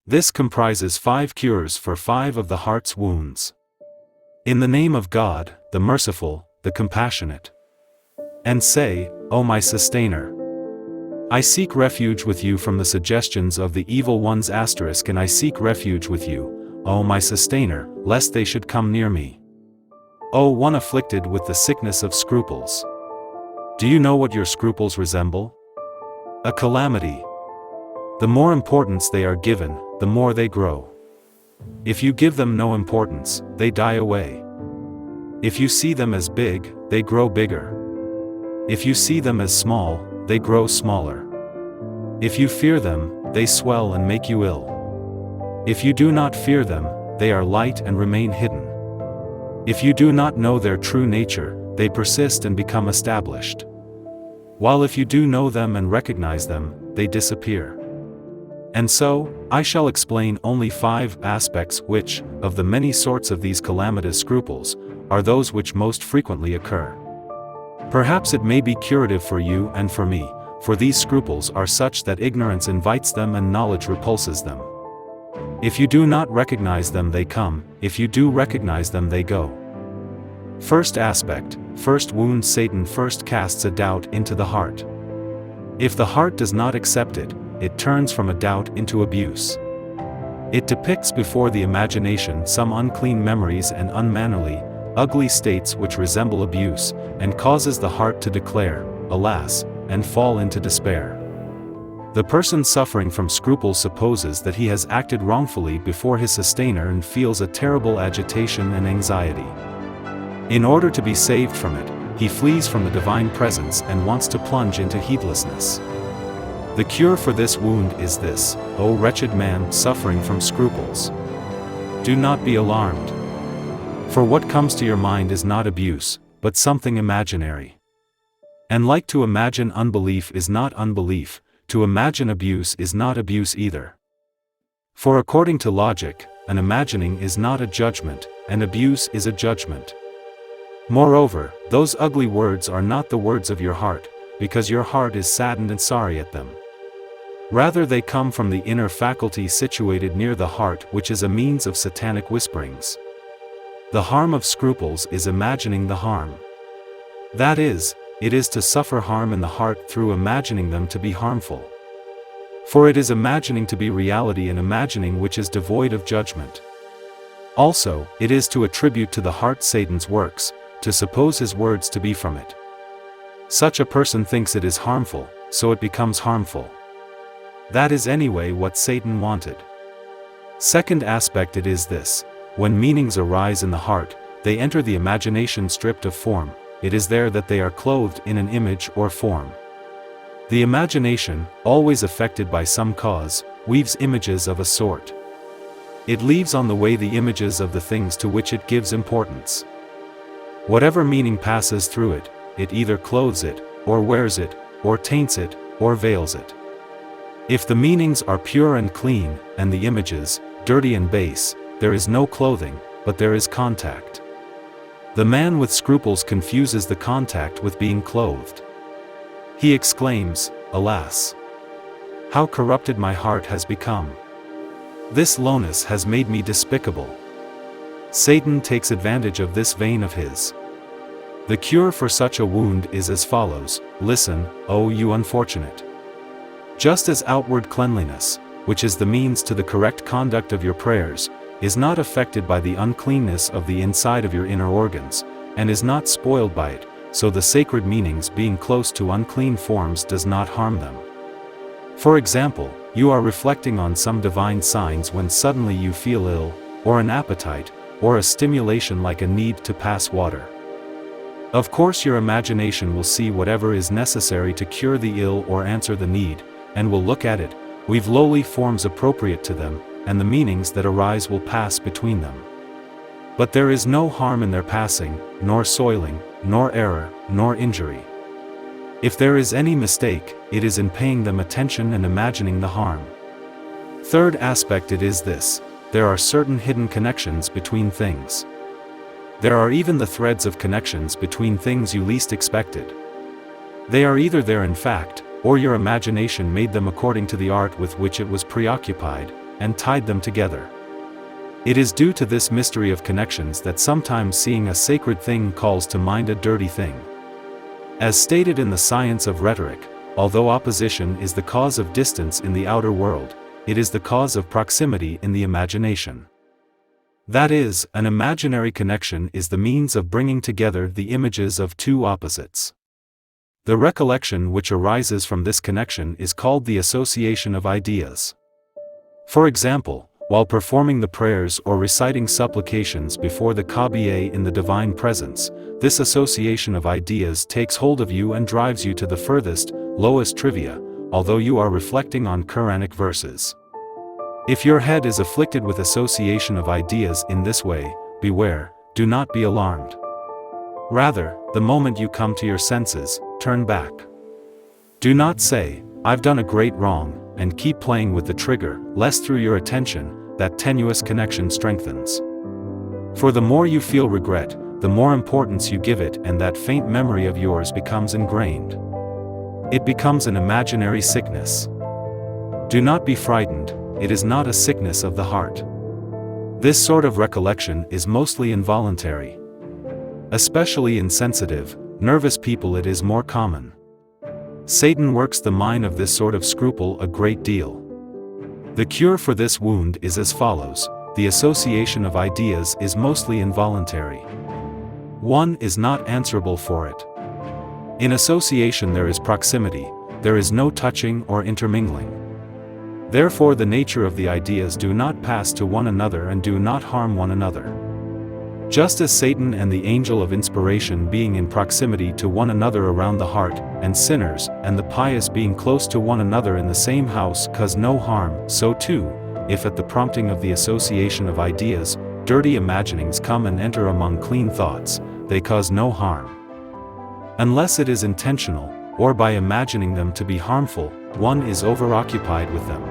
This comprises 5 cures for 5 of the heart's wounds. In the name of God, the Merciful, the Compassionate. And say, O my Sustainer, I seek refuge with you from the suggestions of the evil ones *, and I seek refuge with you, O my Sustainer, lest they should come near me. O one afflicted with the sickness of scruples. Do you know what your scruples resemble? A calamity. The more importance they are given, the more they grow. If you give them no importance, they die away. If you see them as big, they grow bigger. If you see them as small, they grow smaller. If you fear them, they swell and make you ill. If you do not fear them, they are light and remain hidden. If you do not know their true nature, they persist and become established. While if you do know them and recognize them, they disappear. And so, I shall explain only 5 aspects which, of the many sorts of these calamitous scruples, are those which most frequently occur. Perhaps it may be curative for you and for me, for these scruples are such that ignorance invites them and knowledge repulses them. If you do not recognize them, they come; if you do recognize them, they go. First aspect, first wound. Satan first casts a doubt into the heart. If the heart does not accept it, it turns from a doubt into abuse. It depicts before the imagination some unclean memories and unmannerly, ugly states which resemble abuse, and causes the heart to declare, alas, and fall into despair. The person suffering from scruples supposes that he has acted wrongfully before his sustainer and feels a terrible agitation and anxiety. In order to be saved from it, he flees from the divine presence and wants to plunge into heedlessness. The cure for this wound is this: O wretched man suffering from scruples, do not be alarmed. For what comes to your mind is not abuse, but something imaginary. And like to imagine unbelief is not unbelief, to imagine abuse is not abuse either. For according to logic, an imagining is not a judgment, and abuse is a judgment. Moreover, those ugly words are not the words of your heart, because your heart is saddened and sorry at them. Rather they come from the inner faculty situated near the heart, which is a means of satanic whisperings. The harm of scruples is imagining the harm. That is, it is to suffer harm in the heart through imagining them to be harmful. For it is imagining to be reality and imagining which is devoid of judgment. Also, it is to attribute to the heart Satan's works, to suppose his words to be from it. Such a person thinks it is harmful, so it becomes harmful. That is anyway what Satan wanted. Second aspect, it is this: when meanings arise in the heart, they enter the imagination stripped of form. It is there that they are clothed in an image or form. The imagination, always affected by some cause, weaves images of a sort. It leaves on the way the images of the things to which it gives importance. Whatever meaning passes through it, it either clothes it, or wears it, or taints it, or veils it. If the meanings are pure and clean, and the images, dirty and base, there is no clothing, but there is contact. The man with scruples confuses the contact with being clothed. He exclaims, alas! How corrupted my heart has become! This lowness has made me despicable. Satan takes advantage of this vein of his. The cure for such a wound is as follows: listen, O you unfortunate. Just as outward cleanliness, which is the means to the correct conduct of your prayers, is not affected by the uncleanness of the inside of your inner organs, and is not spoiled by it, so the sacred meanings being close to unclean forms does not harm them. For example, you are reflecting on some divine signs when suddenly you feel ill, or an appetite, or a stimulation like a need to pass water. Of course your imagination will see whatever is necessary to cure the ill or answer the need, and will look at it, weave lowly forms appropriate to them, and the meanings that arise will pass between them. But there is no harm in their passing, nor soiling, nor error, nor injury. If there is any mistake, it is in paying them attention and imagining the harm. Third aspect, it is this: there are certain hidden connections between things. There are even the threads of connections between things you least expected. They are either there in fact, or your imagination made them according to the art with which it was preoccupied, and tied them together. It is due to this mystery of connections that sometimes seeing a sacred thing calls to mind a dirty thing. As stated in the science of rhetoric, although opposition is the cause of distance in the outer world, it is the cause of proximity in the imagination. That is, an imaginary connection is the means of bringing together the images of two opposites. The recollection which arises from this connection is called the association of ideas. For example, while performing the prayers or reciting supplications before the Kaaba in the divine presence, this association of ideas takes hold of you and drives you to the furthest, lowest trivia, although you are reflecting on Quranic verses. If your head is afflicted with association of ideas in this way, beware, do not be alarmed. Rather, the moment you come to your senses, turn back. Do not say, "I've done a great wrong," and keep playing with the trigger, lest through your attention, that tenuous connection strengthens. For the more you feel regret, the more importance you give it, and that faint memory of yours becomes ingrained. It becomes an imaginary sickness. Do not be frightened, it is not a sickness of the heart. This sort of recollection is mostly involuntary. Especially in sensitive, nervous people it is more common. Satan works the mind of this sort of scruple a great deal. The cure for this wound is as follows: the association of ideas is mostly involuntary. One is not answerable for it. In association there is proximity, there is no touching or intermingling. Therefore the nature of the ideas do not pass to one another and do not harm one another. Just as Satan and the angel of inspiration being in proximity to one another around the heart, and sinners and the pious being close to one another in the same house cause no harm, so too, if at the prompting of the association of ideas, dirty imaginings come and enter among clean thoughts, they cause no harm. Unless it is intentional, or by imagining them to be harmful, one is overoccupied with them.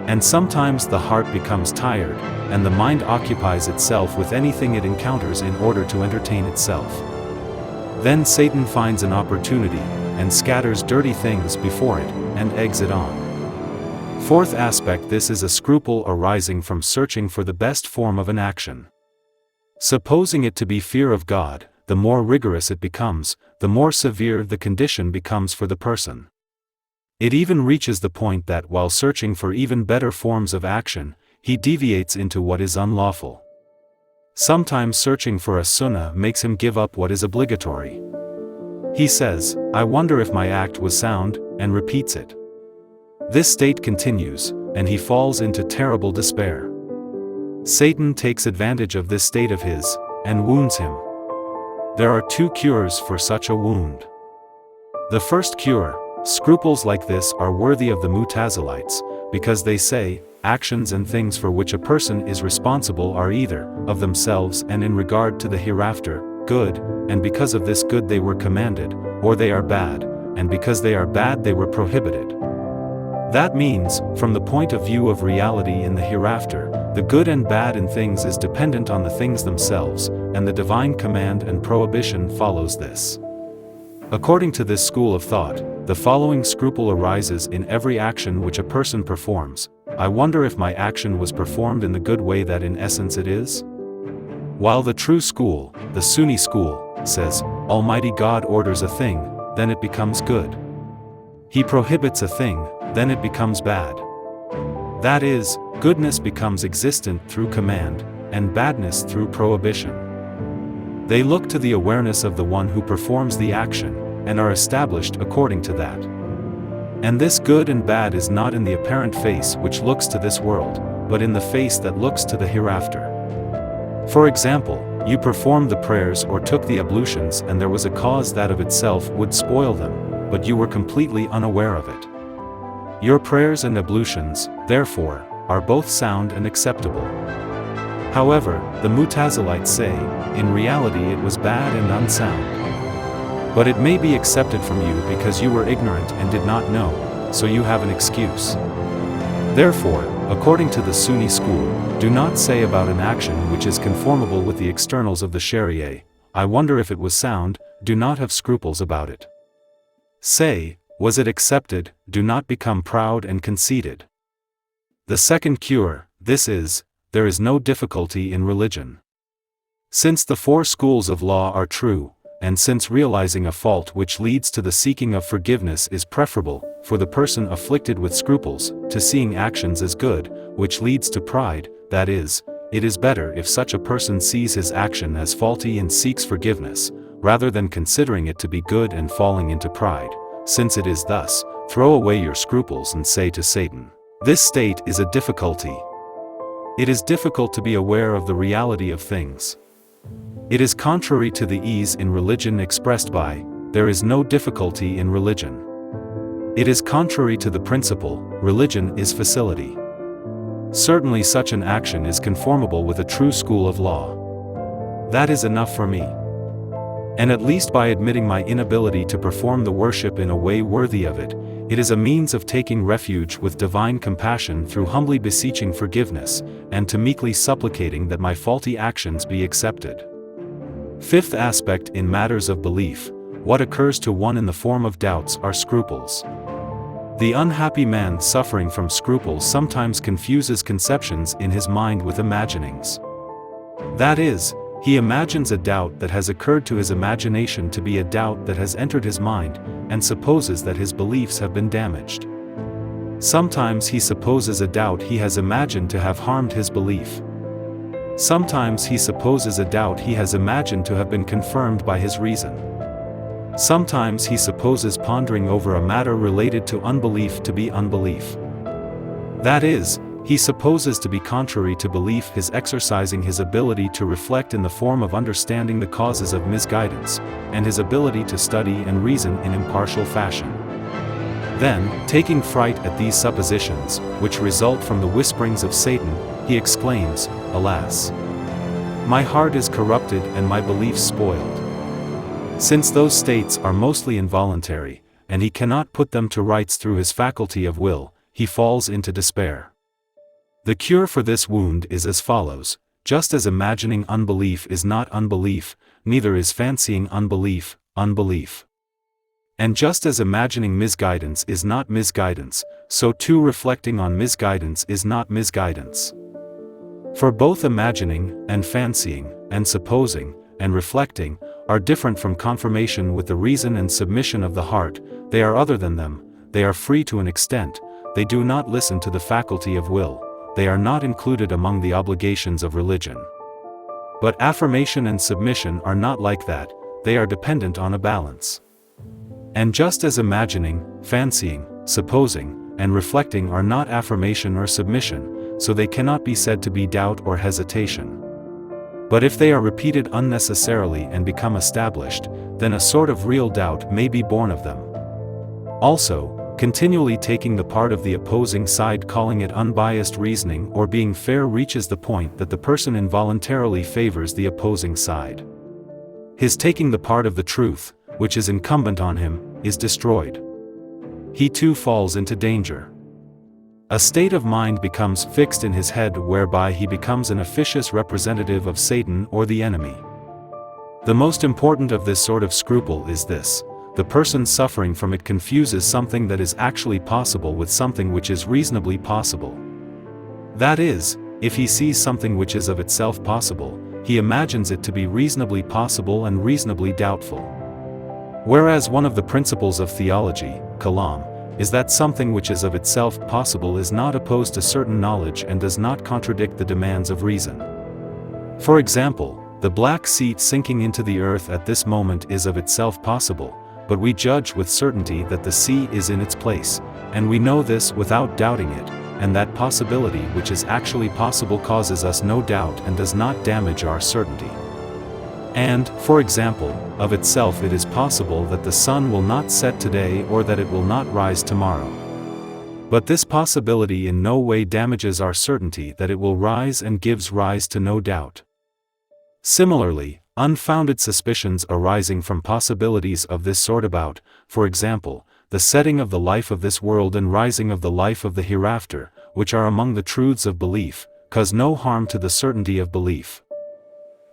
And sometimes the heart becomes tired, and the mind occupies itself with anything it encounters in order to entertain itself. Then Satan finds an opportunity, and scatters dirty things before it, and eggs it on. Fourth aspect: this is a scruple arising from searching for the best form of an action. Supposing it to be fear of God, the more rigorous it becomes, the more severe the condition becomes for the person. It even reaches the point that while searching for even better forms of action, he deviates into what is unlawful. Sometimes searching for a sunnah makes him give up what is obligatory. He says, "I wonder if my act was sound," and repeats it. This state continues, and he falls into terrible despair. Satan takes advantage of this state of his, and wounds him. There are two cures for such a wound. The first cure: scruples like this are worthy of the Mu'tazilites, because they say, actions and things for which a person is responsible are either, of themselves and in regard to the hereafter, good, and because of this good they were commanded, or they are bad, and because they are bad they were prohibited. That means, from the point of view of reality in the hereafter, the good and bad in things is dependent on the things themselves, and the divine command and prohibition follows this. According to this school of thought, the following scruple arises in every action which a person performs: I wonder if my action was performed in the good way that in essence it is? While the true school, the Sunni school, says, Almighty God orders a thing, then it becomes good. He prohibits a thing, then it becomes bad. That is, goodness becomes existent through command, and badness through prohibition. They look to the awareness of the one who performs the action, and are established according to that. And this good and bad is not in the apparent face which looks to this world, but in the face that looks to the hereafter. For example, you performed the prayers or took the ablutions and there was a cause that of itself would spoil them, but you were completely unaware of it. Your prayers and ablutions, therefore, are both sound and acceptable. However, the Mu'tazilites say, in reality it was bad and unsound. But it may be accepted from you because you were ignorant and did not know, so you have an excuse. Therefore, according to the Sunni school, do not say about an action which is conformable with the externals of the Sharia, I wonder if it was sound, do not have scruples about it. Say, was it accepted, do not become proud and conceited. The second cure, this is, there is no difficulty in religion. Since the four schools of law are true, and since realizing a fault which leads to the seeking of forgiveness is preferable, for the person afflicted with scruples, to seeing actions as good, which leads to pride, that is, it is better if such a person sees his action as faulty and seeks forgiveness, rather than considering it to be good and falling into pride. Since it is thus, throw away your scruples and say to Satan, this state is a difficulty. It is difficult to be aware of the reality of things. It is contrary to the ease in religion expressed by, there is no difficulty in religion. It is contrary to the principle, religion is facility. Certainly such an action is conformable with a true school of law. That is enough for me. And at least by admitting my inability to perform the worship in a way worthy of it, it is a means of taking refuge with divine compassion through humbly beseeching forgiveness, and to meekly supplicating that my faulty actions be accepted. Fifth aspect in matters of belief, what occurs to one in the form of doubts are scruples. The unhappy man suffering from scruples sometimes confuses conceptions in his mind with imaginings. That is, he imagines a doubt that has occurred to his imagination to be a doubt that has entered his mind, and supposes that his beliefs have been damaged. Sometimes he supposes a doubt he has imagined to have harmed his belief. Sometimes he supposes a doubt he has imagined to have been confirmed by his reason. Sometimes he supposes pondering over a matter related to unbelief to be unbelief. That is, he supposes to be contrary to belief his exercising his ability to reflect in the form of understanding the causes of misguidance, and his ability to study and reason in impartial fashion. Then, taking fright at these suppositions, which result from the whisperings of Satan, he exclaims, alas! My heart is corrupted and my beliefs spoiled. Since those states are mostly involuntary, and he cannot put them to rights through his faculty of will, he falls into despair. The cure for this wound is as follows: just as imagining unbelief is not unbelief, neither is fancying unbelief, unbelief. And just as imagining misguidance is not misguidance, so too reflecting on misguidance is not misguidance. For both imagining, and fancying, and supposing, and reflecting, are different from confirmation with the reason and submission of the heart, they are other than them, they are free to an extent, they do not listen to the faculty of will, they are not included among the obligations of religion. But affirmation and submission are not like that, they are dependent on a balance. And just as imagining, fancying, supposing, and reflecting are not affirmation or submission, so they cannot be said to be doubt or hesitation. But if they are repeated unnecessarily and become established, then a sort of real doubt may be born of them. Also, continually taking the part of the opposing side, calling it unbiased reasoning or being fair, reaches the point that the person involuntarily favors the opposing side. His taking the part of the truth, which is incumbent on him, is destroyed. He too falls into danger. A state of mind becomes fixed in his head whereby he becomes an officious representative of Satan or the enemy. The most important of this sort of scruple is this: the person suffering from it confuses something that is actually possible with something which is reasonably possible. That is, if he sees something which is of itself possible, he imagines it to be reasonably possible and reasonably doubtful. Whereas one of the principles of theology, kalam, is that something which is of itself possible is not opposed to certain knowledge and does not contradict the demands of reason. For example, the black seat sinking into the earth at this moment is of itself possible, but we judge with certainty that the sea is in its place, and we know this without doubting it, and that possibility which is actually possible causes us no doubt and does not damage our certainty. And, for example, of itself it is possible that the sun will not set today or that it will not rise tomorrow. But this possibility in no way damages our certainty that it will rise and gives rise to no doubt. Similarly, unfounded suspicions arising from possibilities of this sort about, for example, the setting of the life of this world and rising of the life of the hereafter, which are among the truths of belief, cause no harm to the certainty of belief.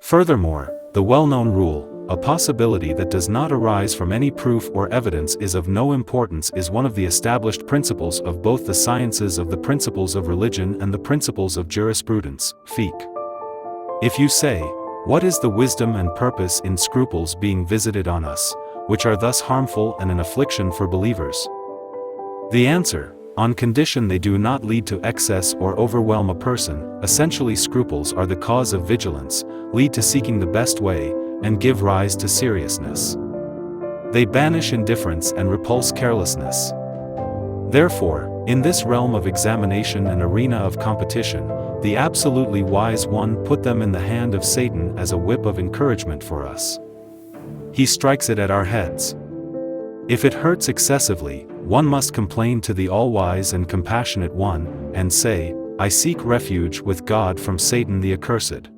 Furthermore, the well-known rule, a possibility that does not arise from any proof or evidence is of no importance is one of the established principles of both the sciences of the principles of religion and the principles of jurisprudence, fiqh. If you say, what is the wisdom and purpose in scruples being visited on us, which are thus harmful and an affliction for believers? The answer, on condition they do not lead to excess or overwhelm a person, essentially scruples are the cause of vigilance, lead to seeking the best way, and give rise to seriousness. They banish indifference and repulse carelessness. Therefore, in this realm of examination and arena of competition, the absolutely wise one put them in the hand of Satan as a whip of encouragement for us. He strikes it at our heads. If it hurts excessively, one must complain to the all-wise and compassionate one, and say, I seek refuge with God from Satan the accursed.